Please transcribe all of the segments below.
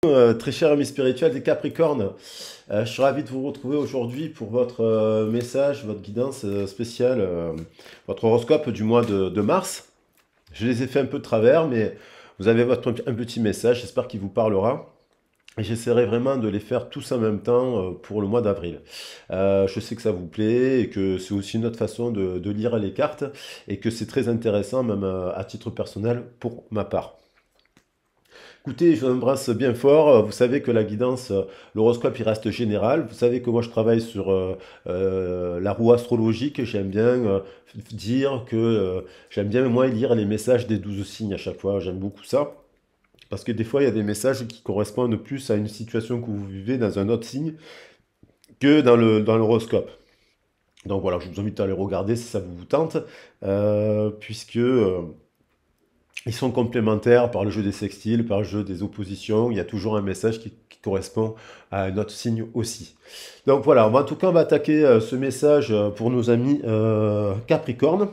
Très cher ami spirituel des Capricornes, je suis ravi de vous retrouver aujourd'hui pour votre message, votre guidance spéciale, votre horoscope du mois de mars. Je les ai fait un peu de travers, mais vous avez un petit message, j'espère qu'il vous parlera. Et j'essaierai vraiment de les faire tous en même temps pour le mois d'avril. Je sais que ça vous plaît et que c'est aussi une autre façon de lire les cartes et que c'est très intéressant, même à titre personnel, pour ma part. Écoutez, je vous embrasse bien fort. Vous savez que la guidance, l'horoscope, il reste général. Vous savez que moi, je travaille sur la roue astrologique. J'aime bien dire que j'aime bien, moi, lire les messages des 12 signes à chaque fois. J'aime beaucoup ça. Parce que des fois, il y a des messages qui correspondent plus à une situation que vous vivez dans un autre signe que dans l'horoscope. Donc voilà, je vous invite à les regarder si ça vous tente, puisque ils sont complémentaires par le jeu des sextiles, par le jeu des oppositions. Il y a toujours un message qui correspond à un autre signe aussi. Donc voilà, en tout cas, on va attaquer ce message pour nos amis Capricorne,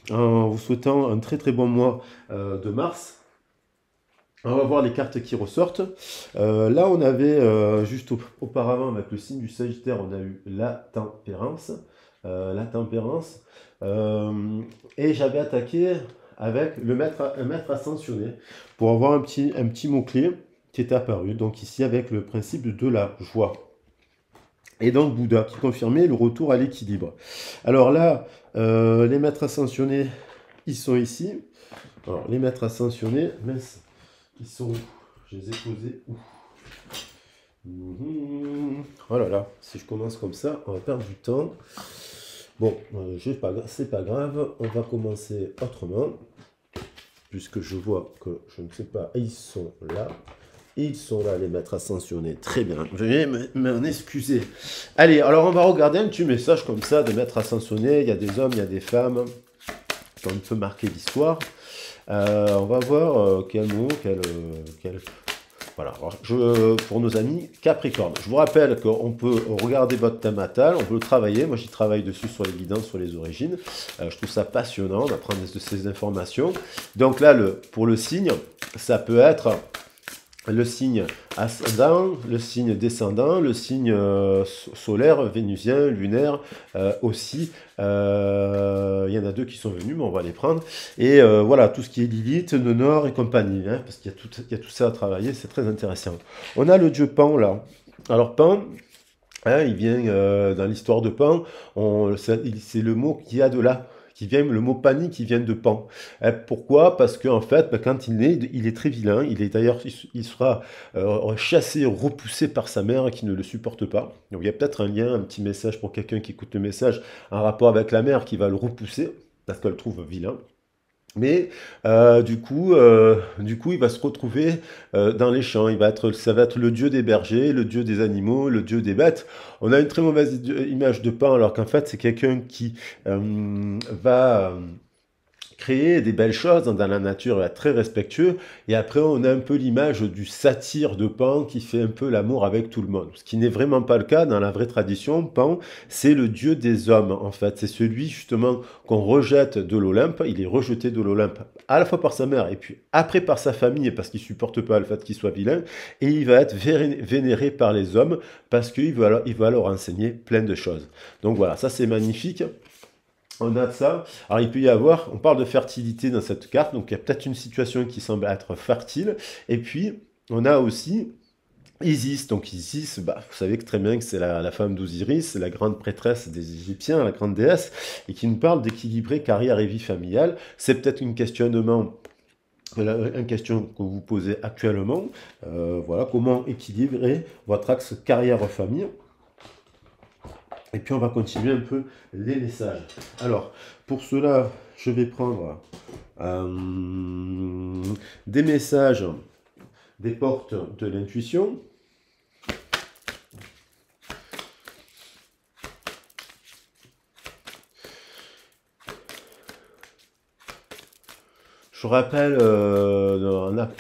en vous souhaitant un très très bon mois de mars. On va voir les cartes qui ressortent. Là, on avait juste auparavant, avec le signe du Sagittaire, on a eu la tempérance. La tempérance. Et j'avais attaqué avec un maître ascensionné pour avoir un petit mot-clé qui est apparu. Donc ici, avec le principe de la joie. Et donc Bouddha qui confirmait le retour à l'équilibre. Alors là, les maîtres ascensionnés, ils sont ici. Alors, les maîtres ascensionnés, mince, ils sont où? Je les ai posés où? Oh là là, si je commence comme ça, on va perdre du temps. Bon, c'est pas grave, on va commencer autrement, puisque je vois que je ne sais pas, ils sont là. Ils sont là, les maîtres ascensionnés. Très bien, je vais m'en excuser. Allez, alors on va regarder un petit message comme ça des maîtres ascensionnés. Il y a des hommes, il y a des femmes qui ont un peu marqué l'histoire. On va voir quel mot, voilà, alors, pour nos amis Capricorne. Je vous rappelle qu'on peut regarder votre thème natal, on peut le travailler. Moi, j'y travaille dessus sur les guidances, sur les origines. Je trouve ça passionnant d'apprendre de ces informations. Donc là, pour le signe, ça peut être le signe ascendant, le signe descendant, le signe solaire, vénusien, lunaire aussi. Il y en a deux qui sont venus, mais on va les prendre. Et voilà, tout ce qui est Lilith, Nonor et compagnie, hein, parce qu'il y a tout ça à travailler, c'est très intéressant. On a le dieu Pan là. Alors Pan, hein, il vient dans l'histoire de Pan, c'est le mot qui a de là. Le mot panique qui vient de Pan. Pourquoi? Parce qu'en fait, quand il est très vilain. Il est d'ailleurs, il sera chassé, repoussé par sa mère qui ne le supporte pas. Donc il y a peut-être un lien, un petit message pour quelqu'un qui écoute le message, un rapport avec la mère qui va le repousser parce qu'elle le trouve vilain. Mais du coup, il va se retrouver dans les champs. Ça va être le dieu des bergers, le dieu des animaux, le dieu des bêtes. On a une très mauvaise image de Pan, alors qu'en fait, c'est quelqu'un qui va créer des belles choses dans la nature, est très respectueux. Et après, on a un peu l'image du satyre de Pan qui fait un peu l'amour avec tout le monde. Ce qui n'est vraiment pas le cas dans la vraie tradition. Pan, c'est le dieu des hommes, en fait. C'est celui, justement, qu'on rejette de l'Olympe. Il est rejeté de l'Olympe à la fois par sa mère et puis après par sa famille parce qu'il supporte pas le fait qu'il soit vilain. Et il va être vénéré par les hommes parce il va leur enseigner plein de choses. Donc voilà, ça c'est magnifique. On a de ça. Alors, il peut y avoir, on parle de fertilité dans cette carte, donc il y a peut-être une situation qui semble être fertile. Et puis, on a aussi Isis. Donc, Isis, vous savez que très bien que c'est la femme d'Osiris, c'est la grande prêtresse des Égyptiens, la grande déesse, et qui nous parle d'équilibrer carrière et vie familiale. C'est peut-être un questionnement que vous posez actuellement. Voilà, comment équilibrer votre axe carrière-famille. Et puis on va continuer un peu les messages. Alors, pour cela, je vais prendre des messages des portes de l'intuition. Je rappelle,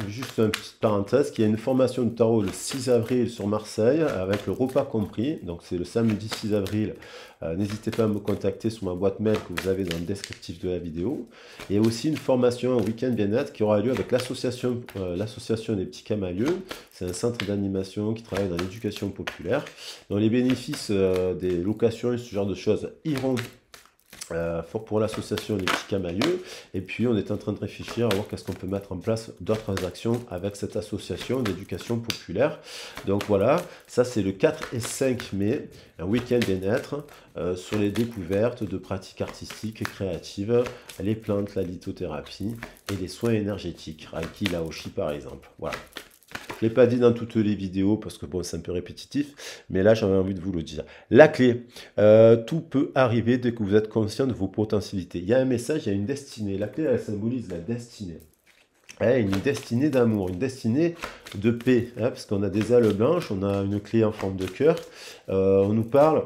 juste une petite parenthèse, qu'il y a une formation de tarot le 6 avril sur Marseille, avec le repas compris. Donc c'est le samedi 6 avril. N'hésitez pas à me contacter sur ma boîte mail que vous avez dans le descriptif de la vidéo. Et aussi une formation un week-end bien-être qui aura lieu avec l'association des petits camalieux. C'est un centre d'animation qui travaille dans l'éducation populaire. Donc les bénéfices des locations et ce genre de choses iront pour l'association des petits camalieux. Et puis on est en train de réfléchir à voir qu'est-ce qu'on peut mettre en place d'autres actions avec cette association d'éducation populaire. Donc voilà, ça c'est le 4 et 5 mai, un week-end bien-être sur les découvertes de pratiques artistiques et créatives, les plantes, la lithothérapie et les soins énergétiques, Reiki, Laoshi par exemple. Voilà. Je ne l'ai pas dit dans toutes les vidéos parce que bon, c'est un peu répétitif, mais là j'avais envie de vous le dire. La clé, tout peut arriver dès que vous êtes conscient de vos potentialités. Il y a un message, il y a une destinée. La clé, elle symbolise la destinée. Une destinée d'amour, une destinée de paix, parce qu'on a des ailes blanches, on a une clé en forme de cœur. On nous parle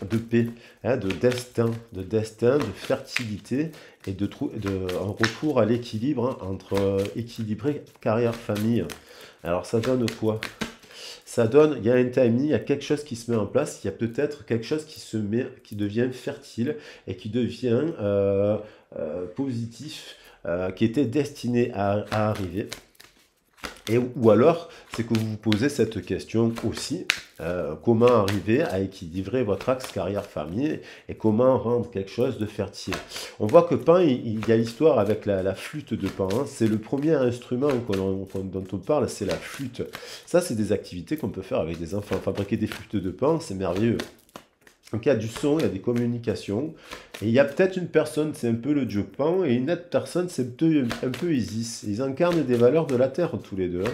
de paix, de destin, de fertilité et un retour à l'équilibre entre équilibrer carrière-famille. Alors ça donne quoi? Ça donne, il y a un timing, il y a quelque chose qui se met en place, il y a peut-être quelque chose qui devient fertile et qui devient positif, qui était destiné à arriver. Ou alors, c'est que vous vous posez cette question aussi, comment arriver à équilibrer votre axe carrière-famille et comment rendre quelque chose de fertile. On voit que Pan, il y a l'histoire avec la flûte de Pan, hein. C'est le premier instrument dont on parle, c'est la flûte. Ça, c'est des activités qu'on peut faire avec des enfants. Fabriquer des flûtes de Pan, c'est merveilleux. Donc il y a du son, il y a des communications, et il y a peut-être une personne, c'est un peu le dieu Pan, et une autre personne, c'est un peu Isis. Ils incarnent des valeurs de la Terre, tous les deux.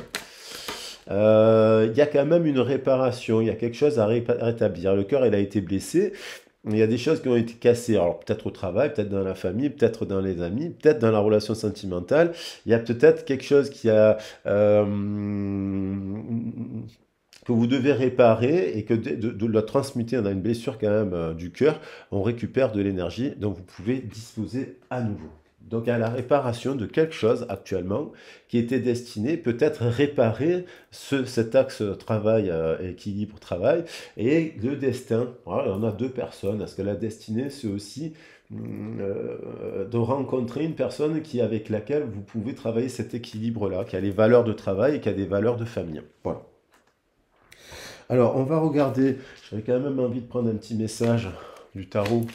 Il y a quand même une réparation, il y a quelque chose à rétablir. Le cœur, il a été blessé, il y a des choses qui ont été cassées, alors peut-être au travail, peut-être dans la famille, peut-être dans les amis, peut-être dans la relation sentimentale. Il y a peut-être quelque chose qui a... que vous devez réparer et que de la transmuter dans une blessure quand même du cœur, on récupère de l'énergie, donc vous pouvez disposer à nouveau. Donc à la réparation de quelque chose actuellement qui était destiné peut-être réparer cet axe travail, équilibre travail et le destin. Voilà, on a deux personnes. Est-ce que la destinée c'est aussi de rencontrer une personne avec laquelle vous pouvez travailler cet équilibre-là, qui a les valeurs de travail et qui a des valeurs de famille. Voilà. Alors, on va regarder, j'avais quand même envie de prendre un petit message du tarot,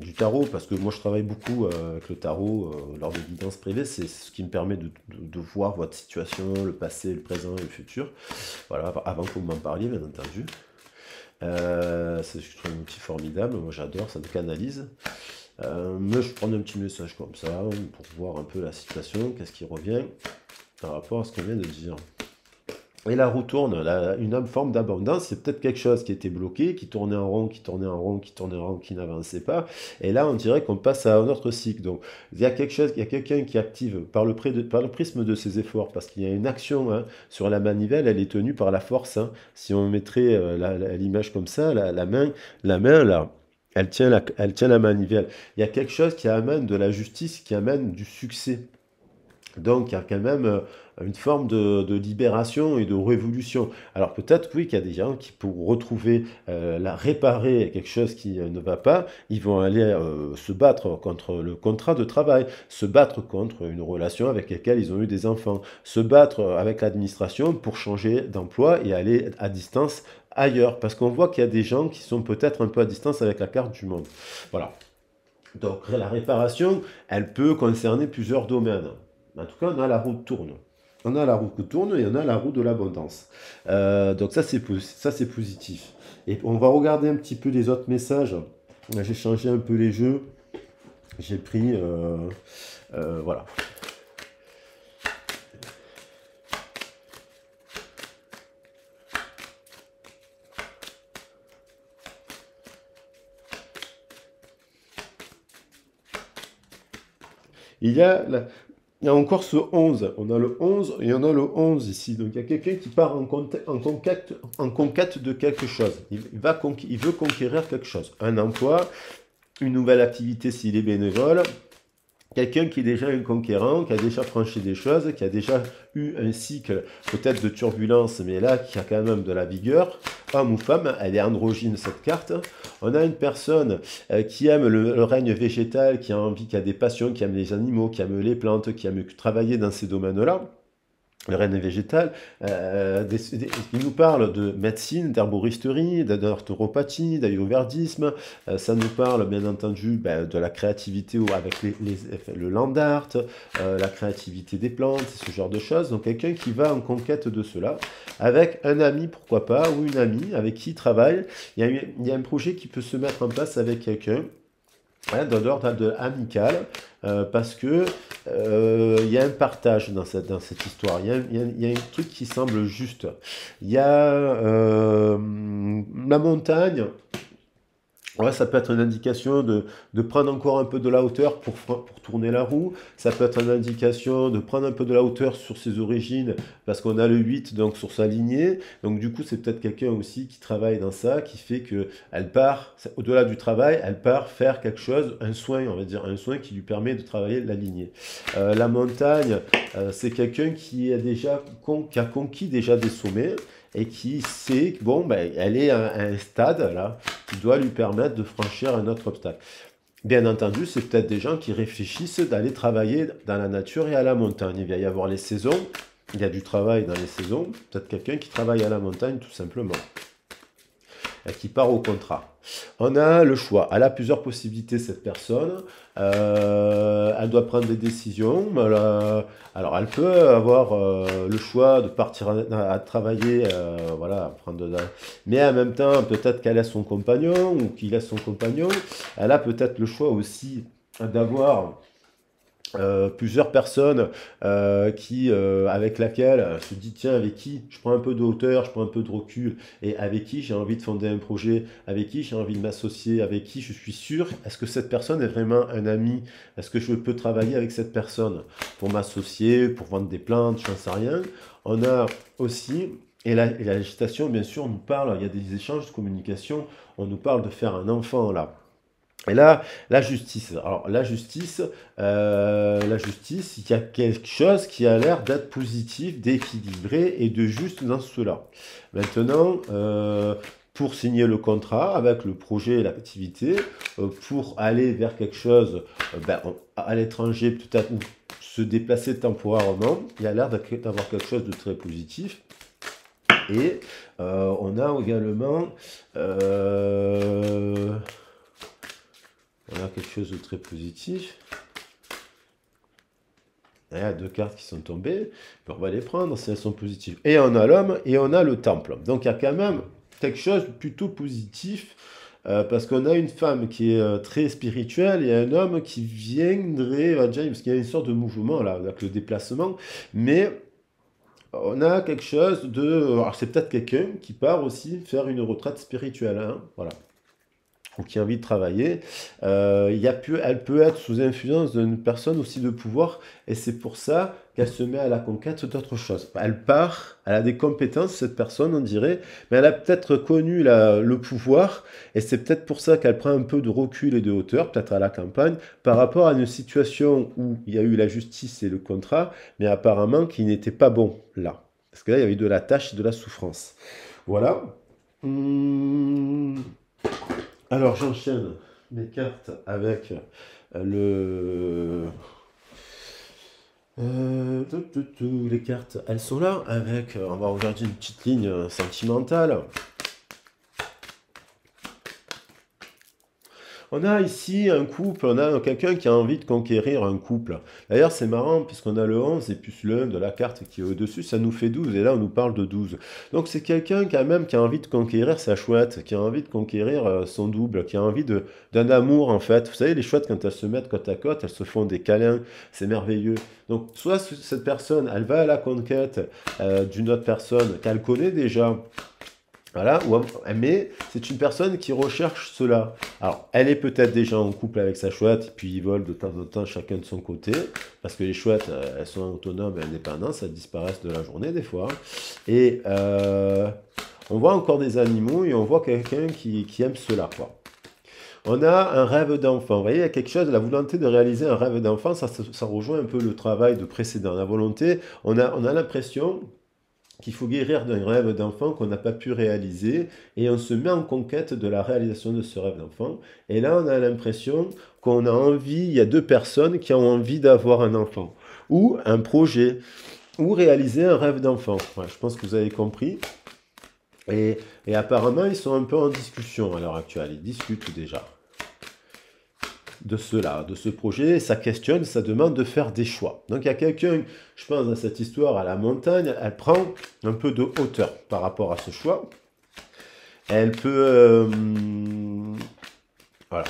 du tarot, parce que moi je travaille beaucoup avec le tarot lors des guidances privées, c'est ce qui me permet de voir votre situation, le passé, le présent et le futur, voilà, avant que vous m'en parliez, bien entendu. Je trouve un outil formidable, moi j'adore, ça me canalise. Mais je prends un petit message comme ça, pour voir un peu la situation, qu'est-ce qui revient par rapport à ce qu'on vient de dire. Et la roue tourne, une forme d'abondance, c'est peut-être quelque chose qui était bloqué, qui tournait en rond, qui tournait en rond, qui tournait en rond, qui n'avançait pas. Et là, on dirait qu'on passe à un autre cycle. Donc, il y a quelque chose, il y a quelqu'un qui active par le prisme de ses efforts, parce qu'il y a une action sur la manivelle, elle est tenue par la force. Si on mettrait l'image comme ça, la main là, elle tient la manivelle. Il y a quelque chose qui amène de la justice, qui amène du succès. Donc, il y a quand même une forme de libération et de révolution. Alors, peut-être, oui, qu'il y a des gens qui, pour retrouver, réparer quelque chose qui ne va pas, ils vont aller se battre contre le contrat de travail, se battre contre une relation avec laquelle ils ont eu des enfants, se battre avec l'administration pour changer d'emploi et aller à distance ailleurs. Parce qu'on voit qu'il y a des gens qui sont peut-être un peu à distance avec la carte du monde. Voilà. Donc, la réparation, elle peut concerner plusieurs domaines. En tout cas, on a la roue qui tourne. On a la roue qui tourne et on a la roue de l'abondance. Donc ça, c'est positif. Et on va regarder un petit peu les autres messages. J'ai changé un peu les jeux. J'ai pris... voilà. Il y a encore ce 11, on a le 11 et on a le 11 ici. Donc il y a quelqu'un qui part en conquête de quelque chose. Il veut conquérir quelque chose. Un emploi, une nouvelle activité s'il est bénévole. Quelqu'un qui est déjà un conquérant, qui a déjà franchi des choses, qui a déjà eu un cycle peut-être de turbulence, mais là, qui a quand même de la vigueur, homme ou femme, elle est androgyne cette carte. On a une personne qui aime le règne végétal, qui a envie, qui a des passions, qui aime les animaux, qui aime les plantes, qui aime travailler dans ces domaines-là. Le règne végétal, il nous parle de médecine, d'herboristerie, d'orthopathie, d'ayurvédisme, ça nous parle bien entendu de la créativité avec le land art, la créativité des plantes, ce genre de choses. Donc quelqu'un qui va en conquête de cela, avec un ami pourquoi pas, ou une amie avec qui il travaille. Il y a un projet qui peut se mettre en place avec quelqu'un. Dans l'ordre amical, parce que il y a un partage dans cette histoire. Il y a un truc qui semble juste. Il y a la montagne. Ouais, ça peut être une indication de prendre encore un peu de la hauteur pour tourner la roue. Ça peut être une indication de prendre un peu de la hauteur sur ses origines, parce qu'on a le 8 donc sur sa lignée. Donc du coup, c'est peut-être quelqu'un aussi qui travaille dans ça, qui fait que elle part, au-delà du travail, elle part faire quelque chose, un soin, on va dire, un soin qui lui permet de travailler la lignée. La montagne, c'est quelqu'un qui a conquis déjà des sommets, et qui sait que bon, elle est à un stade là qui doit lui permettre de franchir un autre obstacle. Bien entendu, c'est peut-être des gens qui réfléchissent d'aller travailler dans la nature et à la montagne. Il va y avoir les saisons, il y a du travail dans les saisons, peut-être quelqu'un qui travaille à la montagne tout simplement, qui part au contrat. On a le choix. Elle a plusieurs possibilités, cette personne. Elle doit prendre des décisions. Alors, elle peut avoir le choix de partir à travailler, voilà, mais en même temps, peut-être qu'elle a son compagnon ou qu'il a son compagnon. Elle a peut-être le choix aussi d'avoir plusieurs personnes avec laquelle elle se dit tiens, avec qui je prends un peu de hauteur, je prends un peu de recul, et avec qui j'ai envie de fonder un projet, avec qui j'ai envie de m'associer, avec qui je suis sûr, est-ce que cette personne est vraiment un ami, est-ce que je peux travailler avec cette personne pour m'associer, pour vendre des plantes, je n'en sais rien. On a aussi, et la législation bien sûr nous parle, il y a des échanges de communication, on nous parle de faire un enfant là. Et là, la justice. Alors, la justice, il y a quelque chose qui a l'air d'être positif, d'équilibré et de juste dans cela. Maintenant, pour signer le contrat avec le projet et l'activité, pour aller vers quelque chose à l'étranger, peut-être, ou se déplacer temporairement, il y a l'air d'avoir quelque chose de très positif. Et on a également... on a quelque chose de très positif. Il y a deux cartes qui sont tombées. On va les prendre si elles sont positives. Et on a l'homme et on a le temple. Donc il y a quand même quelque chose de plutôt positif. Parce qu'on a une femme qui est très spirituelle et un homme qui viendrait, parce qu'il y a une sorte de mouvement là, avec le déplacement. Mais on a quelque chose de... Alors c'est peut-être quelqu'un qui part aussi faire une retraite spirituelle. Hein, voilà. Ou qui a envie de travailler, elle peut être sous influence d'une personne aussi de pouvoir, et c'est pour ça qu'elle se met à la conquête d'autre chose. Elle part, elle a des compétences, cette personne, on dirait, mais elle a peut-être connu le pouvoir, et c'est peut-être pour ça qu'elle prend un peu de recul et de hauteur, peut-être à la campagne, par rapport à une situation où il y a eu la justice et le contrat, mais apparemment qui n'était pas bon là. Parce que là, il y avait de la tâche et de la souffrance. Voilà. Alors j'enchaîne mes cartes avec les cartes, elles sont là avec, on va regarder une petite ligne sentimentale. On a ici un couple, on a quelqu'un qui a envie de conquérir un couple. D'ailleurs, c'est marrant, puisqu'on a le 11 et plus le 1 de la carte qui est au-dessus, ça nous fait 12, et là, on nous parle de 12. Donc, c'est quelqu'un quand même qui a envie de conquérir sa chouette, qui a envie de conquérir son double, qui a envie d'un amour, en fait. Vous savez, les chouettes, quand elles se mettent côte à côte, elles se font des câlins, c'est merveilleux. Donc, soit cette personne, elle va à la conquête d'une autre personne qu'elle connaît déjà, voilà, mais c'est une personne qui recherche cela. Alors, elle est peut-être déjà en couple avec sa chouette, et puis ils volent de temps en temps chacun de son côté, parce que les chouettes, elles sont autonomes et indépendantes, elles disparaissent de la journée des fois. Et on voit encore des animaux, et on voit quelqu'un qui aime cela, quoi. On a un rêve d'enfant. Vous voyez, il y a quelque chose, la volonté de réaliser un rêve d'enfant, ça rejoint un peu le travail de précédent. La volonté, on a l'impression qu'il faut guérir d'un rêve d'enfant qu'on n'a pas pu réaliser et on se met en conquête de la réalisation de ce rêve d'enfant. Et là, on a l'impression qu'on a envie, il y a deux personnes qui ont envie d'avoir un enfant ou un projet ou réaliser un rêve d'enfant. Ouais, je pense que vous avez compris. Et apparemment, ils sont un peu en discussion à l'heure actuelle. Ils discutent déjà de cela, de ce projet. Ça questionne, ça demande de faire des choix. Donc il y a quelqu'un, je pense, dans cette histoire à la montagne, elle prend un peu de hauteur par rapport à ce choix. Elle peut... voilà.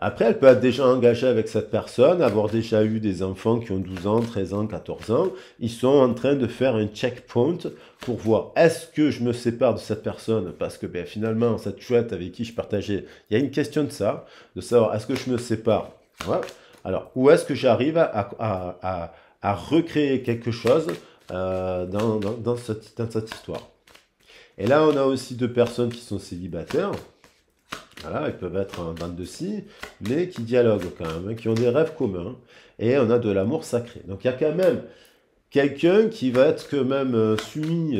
Après, elle peut être déjà engagée avec cette personne, avoir déjà eu des enfants qui ont 12 ans, 13 ans, 14 ans. Ils sont en train de faire un checkpoint pour voir est-ce que je me sépare de cette personne parce que ben, finalement, cette chouette avec qui je partageais, il y a une question de ça, de savoir est-ce que je me sépare, voilà. Alors, ou est-ce que j'arrive à recréer quelque chose dans cette histoire. Et là, on a aussi deux personnes qui sont célibataires. Voilà, ils peuvent être en bande de scie, mais qui dialoguent quand même, hein, qui ont des rêves communs. Et on a de l'amour sacré. Donc il y a quand même quelqu'un qui va être quand même soumis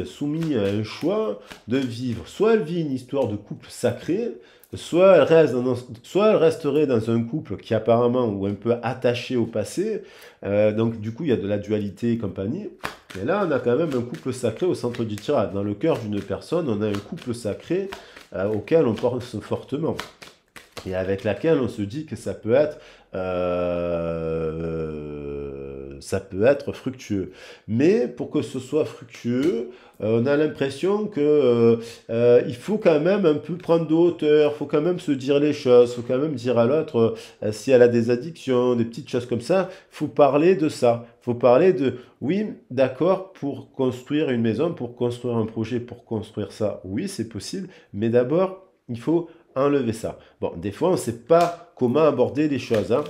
à un choix de vivre. Soit elle vit une histoire de couple sacré, soit elle resterait dans un couple qui apparemment ou un peu attaché au passé. Donc du coup, il y a de la dualité et compagnie. Et là, on a quand même un couple sacré au centre du tirage. Dans le cœur d'une personne, on a un couple sacré auquel on pense fortement. Et avec laquelle on se dit que ça peut être fructueux. Mais pour que ce soit fructueux, on a l'impression que il faut quand même un peu prendre de hauteur, il faut quand même se dire les choses, il faut quand même dire à l'autre si elle a des addictions, des petites choses comme ça, il faut parler de ça. Il faut parler de, oui, d'accord, pour construire une maison, pour construire un projet, pour construire ça, oui, c'est possible, mais d'abord, il faut enlever ça. Bon, des fois, on ne sait pas comment aborder les choses, hein.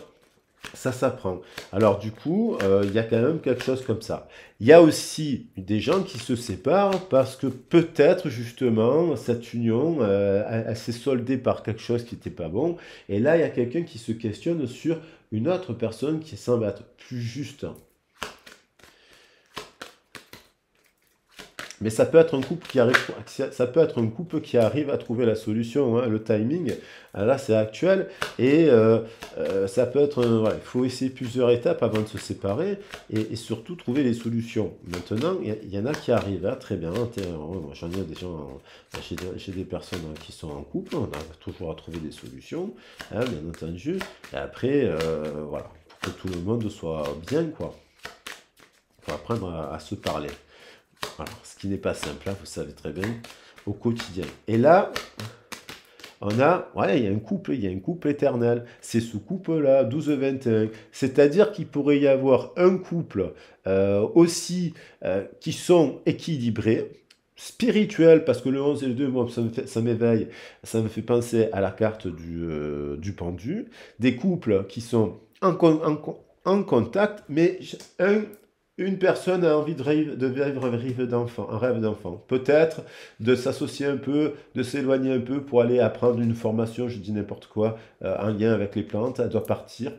Ça s'apprend. Alors du coup, il y a quand même quelque chose comme ça. Il y a aussi des gens qui se séparent parce que peut-être justement cette union, elle s'est soldée par quelque chose qui n'était pas bon. Et là, il y a quelqu'un qui se questionne sur une autre personne qui semble être plus juste. Mais ça peut être un couple qui arrive à trouver la solution, hein, le timing. Là, c'est actuel et ça peut être, voilà, il faut essayer plusieurs étapes avant de se séparer et surtout trouver les solutions. Maintenant, il y en a qui arrivent, hein, très bien. Moi, j'en ai des gens, j'ai des personnes hein, qui sont en couple. On a toujours à trouver des solutions, hein, bien entendu. Et après, voilà, pour que tout le monde soit bien, quoi. Il faut apprendre à se parler. Voilà, ce qui n'est pas simple, hein, vous savez très bien, au quotidien. Et là, il y a un couple éternel. C'est ce couple-là, 12-21. C'est-à-dire qu'il pourrait y avoir un couple aussi qui sont équilibrés, spirituels, parce que le 11 et le 2, moi, ça m'éveille, ça me fait penser à la carte du pendu. Des couples qui sont en contact, mais une personne a envie de vivre un rêve d'enfant. Peut-être de s'associer un peu, de s'éloigner un peu pour aller apprendre une formation, je dis n'importe quoi, en lien avec les plantes. Elle doit partir.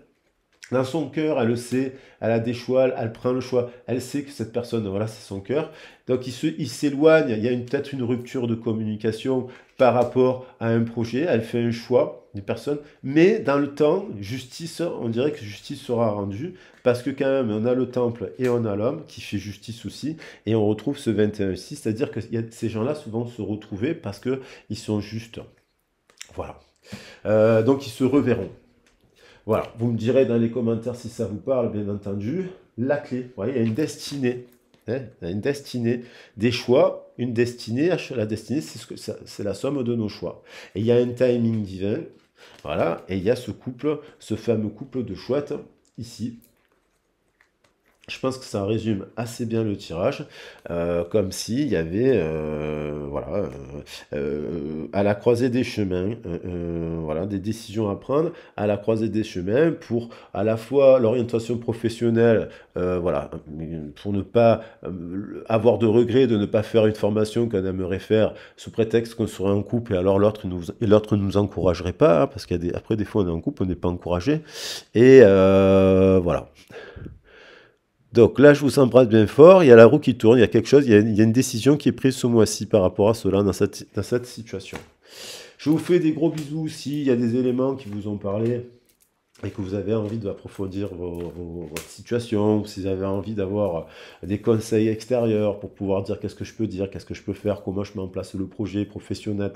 Dans son cœur, elle le sait, elle a des choix, elle prend le choix, elle sait que cette personne, voilà, c'est son cœur. Donc il s'éloigne, il y a peut-être une rupture de communication par rapport à un projet, elle fait un choix, des personnes, mais dans le temps, justice, on dirait que justice sera rendue, parce que quand même, on a le temple et on a l'homme qui fait justice aussi, et on retrouve ce 21-6, c'est-à-dire que ces gens-là vont se retrouver parce qu'ils sont justes. Voilà. Donc ils se reverront. Voilà, vous me direz dans les commentaires si ça vous parle, bien entendu. La clé, vous voyez, il y a une destinée. Hein, il y a une destinée, des choix, une destinée. La destinée, c'est la somme de nos choix. Et il y a un timing divin. Voilà, et il y a ce couple, ce fameux couple de chouettes, ici. Je pense que ça résume assez bien le tirage, comme s'il y avait, voilà, à la croisée des chemins, voilà, des décisions à prendre à la croisée des chemins pour à la fois l'orientation professionnelle, voilà, pour ne pas avoir de regret de ne pas faire une formation qu'on aimerait faire sous prétexte qu'on serait en couple et alors l'autre ne nous encouragerait pas, hein, parce qu'après des fois on est en couple, on n'est pas encouragé, et voilà. Donc là, je vous embrasse bien fort. Il y a la roue qui tourne, il y a quelque chose, il y a une décision qui est prise ce mois-ci par rapport à cela dans cette situation. Je vous fais des gros bisous s'il y a des éléments qui vous ont parlé et que vous avez envie d'approfondir votre situation, ou si vous avez envie d'avoir des conseils extérieurs pour pouvoir dire, qu'est-ce que je peux faire, comment je mets en place le projet professionnel,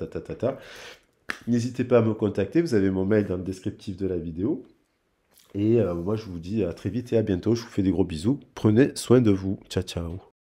N'hésitez pas à me contacter, vous avez mon mail dans le descriptif de la vidéo. Et moi, je vous dis à très vite et à bientôt. Je vous fais des gros bisous. Prenez soin de vous. Ciao, ciao.